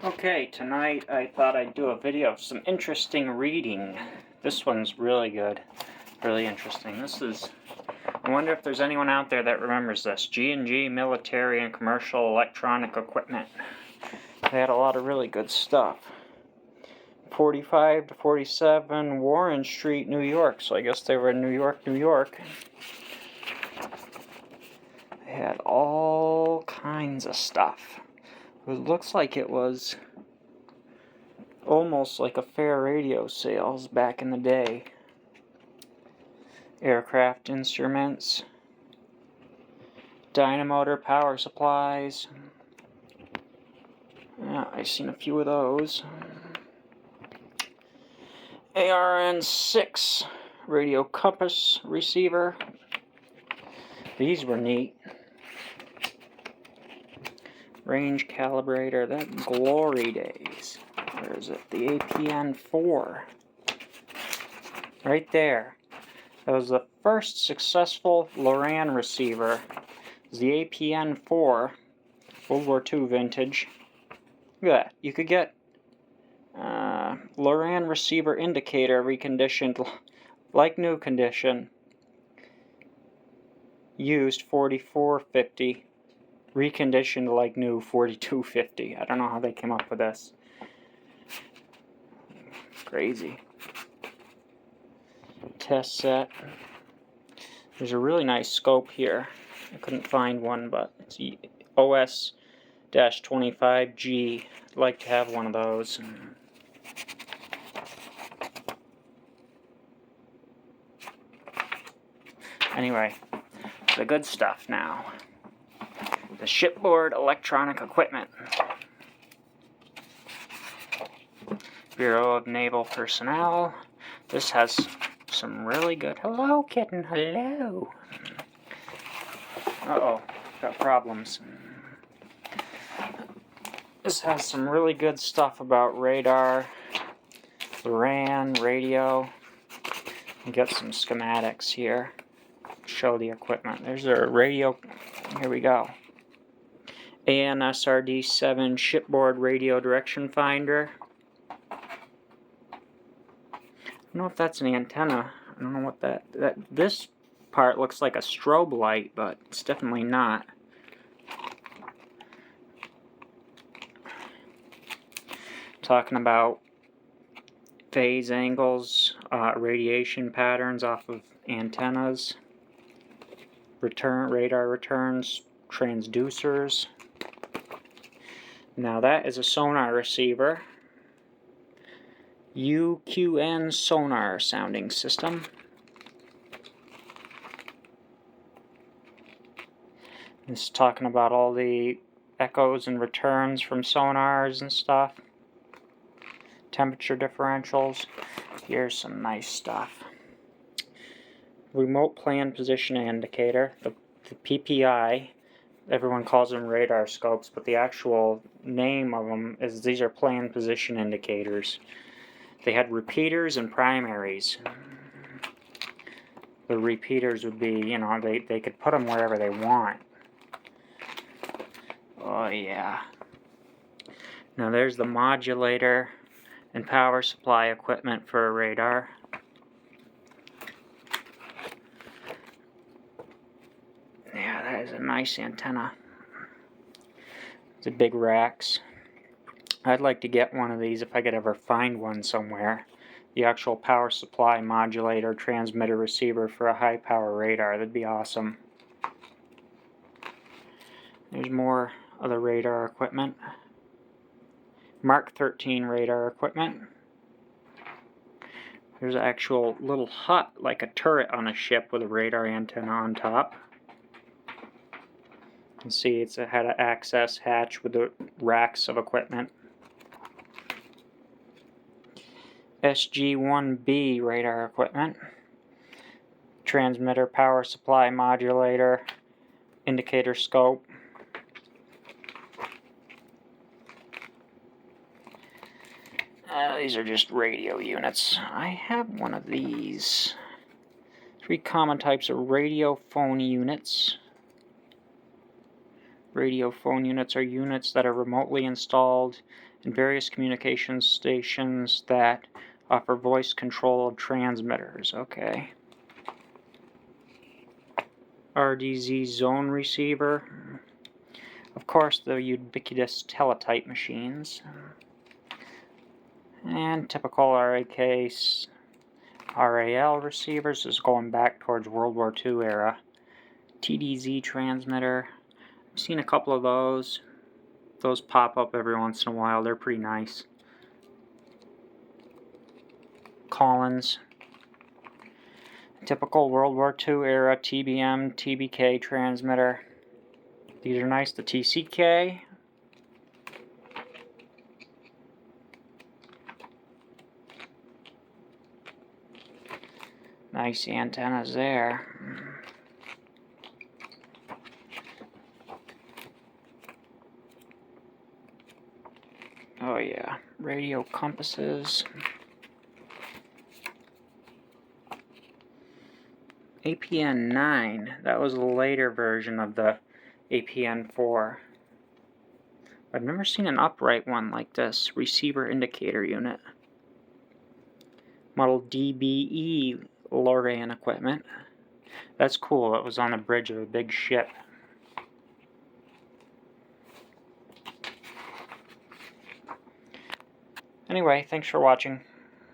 Okay, tonight I thought I'd do a video of some interesting reading. This one's really good, really interesting. I wonder if there's anyone out there that remembers this. G&G Military and Commercial Electronic Equipment. They had a lot of really good stuff. 45 to 47 Warren Street, New York. So I guess they were in New York, New York. They had all kinds of stuff. It looks like it was almost like a fair radio sales back in the day. Aircraft instruments, dynamotor power supplies. Yeah, I've seen a few of those. ARN6 radio compass receiver. These were neat. Range calibrator, that glory days. Where is it? The APN4. Right there. That was the first successful Loran receiver. It was the APN4, World War II vintage. Look at that. You could get Loran receiver indicator reconditioned like new condition. Used 4450. Reconditioned like new 4250. I don't know how they came up with this. Crazy. Test set. There's a really nice scope here. I couldn't find one, but it's OS-25G. I'd like to have one of those. Anyway, the good stuff now. The shipboard electronic equipment. Bureau of Naval Personnel. This has some really good... Hello, kitten, hello. Uh-oh, got problems. This has some really good stuff about radar, RAN, radio. You get some schematics here. Show the equipment. There's a radio. Here we go. ANSRD7 shipboard radio direction finder. I don't know if that's an antenna. I don't know what this part looks like a strobe light, but it's definitely not. Talking about phase angles, radiation patterns off of antennas, radar returns, transducers. Now that is a sonar receiver. UQN sonar sounding system. This is talking about all the echoes and returns from sonars and stuff. Temperature differentials. Here's some nice stuff. Remote plan position indicator, the PPI. Everyone calls them radar scopes, but the actual name of them is these are plan position indicators. They had repeaters and primaries. The repeaters would be, you know, they could put them wherever they want. Oh yeah. Now there's the modulator and power supply equipment for a radar. Yeah, that is a nice antenna. The big racks. I'd like to get one of these if I could ever find one somewhere. The actual power supply modulator, transmitter, receiver for a high power radar. That'd be awesome. There's more of the radar equipment. Mark 13 radar equipment. There's an actual little hut, like a turret on a ship with a radar antenna on top. You can see it had an access hatch with the racks of equipment. SG-1B radar equipment. Transmitter, power supply, modulator, indicator scope. These are just radio units. I have one of these. 3 common types of radio phone units. Radio phone units are units that are remotely installed and various communications stations that offer voice control of transmitters. Okay. RDZ zone receiver. Of course, the ubiquitous teletype machines. And typical RAL receivers is going back towards World War II era. TDZ transmitter. I've seen a couple of those. Those pop up every once in a while. They're pretty nice. Collins. Typical World War II era TBM, TBK transmitter. These are nice. The TCK. Nice antennas there. Oh yeah, radio compasses. APN 9, that was a later version of the APN 4. I've never seen an upright one like this, receiver indicator unit. Model DBE Lorraine equipment. That's cool, it was on the bridge of a big ship. Anyway, thanks for watching.